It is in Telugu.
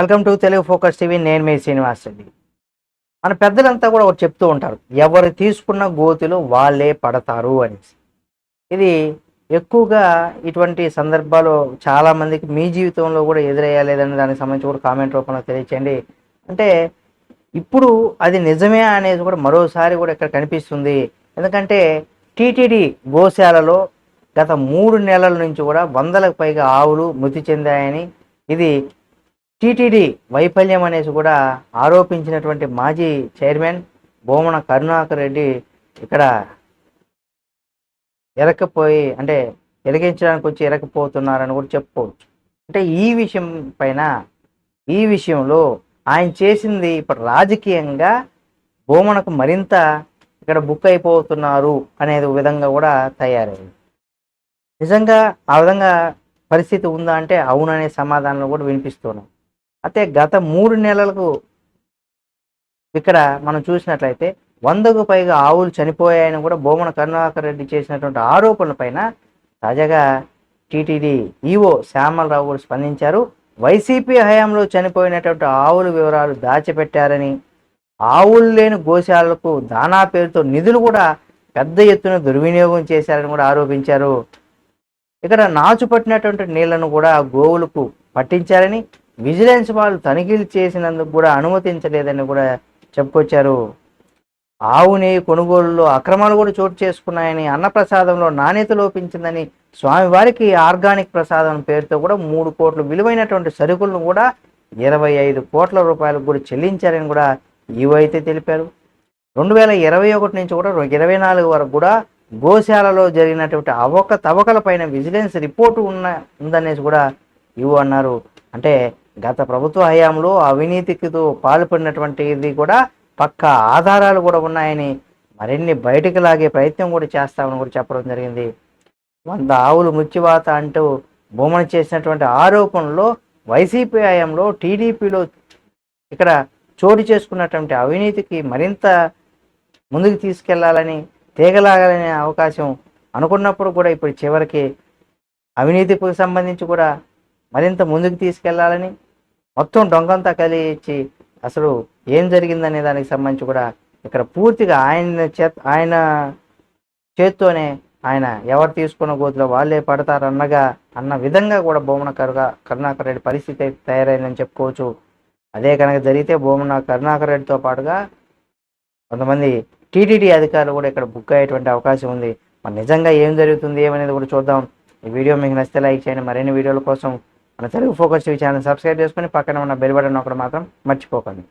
Welcome to Telugu focus TV. నేను మీ శ్రీనివాస్ రెడ్డి. మన పెద్దలంతా కూడా ఒకటి చెప్తూ ఉంటారు, ఎవరు తీసుకున్న గోతిలో వాళ్ళే పడతారు అనేసి. ఇది ఎక్కువగా ఇటువంటి సందర్భాలు చాలా మందికి మీ జీవితంలో కూడా ఎదురయ్యలేదని దానికి సంబంధించి కూడా కామెంట్ రూపంలో తెలియచేయండి. అంటే ఇప్పుడు అది నిజమే అనేది కూడా మరోసారి కూడా ఇక్కడ కనిపిస్తుంది. ఎందుకంటే టీటీడీ గోశాలలో గత 3 నెలల నుంచి కూడా వందలకు పైగా ఆవులు మృతి చెందాయని, ఇది టీటీడీ వైఫల్యం అనేసి కూడా ఆరోపించినటువంటి మాజీ చైర్మన్ భూమన కరుణాకర్ రెడ్డి ఇక్కడ ఎరకపోయి, అంటే ఎరిగించడానికి వచ్చి ఎరకపోతున్నారని కూడా చెప్పుకోవచ్చు. అంటే ఈ విషయం పైన, ఈ విషయంలో ఆయన చేసింది ఇప్పుడు రాజకీయంగా భూమనకు మరింత ఇక్కడ బుక్ అయిపోతున్నారు అనేది విధంగా కూడా తయారైంది. నిజంగా ఆ విధంగా పరిస్థితి ఉందా అంటే అవుననే సమాధానాలు కూడా వినిపిస్తున్నాం. అయితే గత 3 నెలలకు ఇక్కడ మనం చూసినట్లయితే 100కు పైగా ఆవులు చనిపోయాయని కూడా భూమన కరుణాకర్ రెడ్డి చేసినటువంటి ఆరోపణల పైన తాజాగా టీటీడీ ఈవో శ్యామలరావు కూడా స్పందించారు. వైసీపీ హయాంలో చనిపోయినటువంటి ఆవుల వివరాలు దాచిపెట్టారని, ఆవులు లేని గోశాలకు దానా పేరుతో నిధులు కూడా పెద్ద ఎత్తున దుర్వినియోగం చేశారని కూడా ఆరోపించారు. ఇక్కడ నాచు పట్టినటువంటి నీళ్లను కూడా గోవులకు పట్టించారని, విజిలెన్స్ వాళ్ళు తనిఖీలు చేసినందుకు కూడా అనుమతించలేదని కూడా చెప్పుకొచ్చారు. ఆవు నెయ్యి కొనుగోలులో అక్రమాలు కూడా చోటు చేసుకున్నాయని, అన్నప్రసాదంలో నాణ్యత లోపించిందని, స్వామివారికి ఆర్గానిక్ ప్రసాదం పేరుతో కూడా 3 కోట్ల విలువైనటువంటి సరుకులను కూడా 25 కోట్ల రూపాయలకు కూడా చెల్లించారని కూడా ఈవో అయితే తెలిపారు. 2021 నుంచి కూడా 24 వరకు కూడా గోశాలలో జరిగినటువంటి అవకతవకల పైన విజిలెన్స్ రిపోర్టు ఉందనేసి కూడా ఈవో అన్నారు. అంటే గత ప్రభుత్వ హయాంలో అవినీతితో పాల్పడినటువంటిది కూడా పక్కా ఆధారాలు కూడా ఉన్నాయని, మరిన్ని బయటకు లాగే ప్రయత్నం కూడా చేస్తామని కూడా చెప్పడం జరిగింది. 100 ఆవులు మృత్యువాత అంటూ భూమన చేసినటువంటి ఆరోపణలో వైసీపీ హయాంలో టీడీపీలో ఇక్కడ చోటు చేసుకున్నటువంటి అవినీతికి మరింత ముందుకు తీసుకెళ్లాలని, తీగలాగాలనే అవకాశం అనుకున్నప్పుడు కూడా ఇప్పుడు చివరికి అవినీతికి సంబంధించి కూడా మరింత ముందుకు తీసుకెళ్లాలని, మొత్తం డొంకంతా కలిసి అసలు ఏం జరిగిందనే దానికి సంబంధించి కూడా ఇక్కడ పూర్తిగా ఆయన చేత్తోనే ఆయన ఎవరు తీసుకున్న గోతులో వాళ్ళే అన్న విధంగా కూడా భూమన కరుణాకర్ రెడ్డి పరిస్థితి తయారైందని చెప్పుకోవచ్చు. అదే కనుక జరిగితే భూమన కరుణాకర్ రెడ్డితో పాటుగా కొంతమంది టీటీడీ అధికారులు కూడా ఇక్కడ బుక్ అయ్యేటువంటి అవకాశం ఉంది. మరి నిజంగా ఏం జరుగుతుంది ఏమనేది కూడా చూద్దాం. ఈ వీడియో మీకు నచ్చితే లైక్ చేయండి. మరిన్ని వీడియోల కోసం మన Telugu focus TV channel subscribe చేసుకొని పక్కన ఉన్న బెల్ బటన్ ఒకటి మాత్రం మర్చిపోకండి.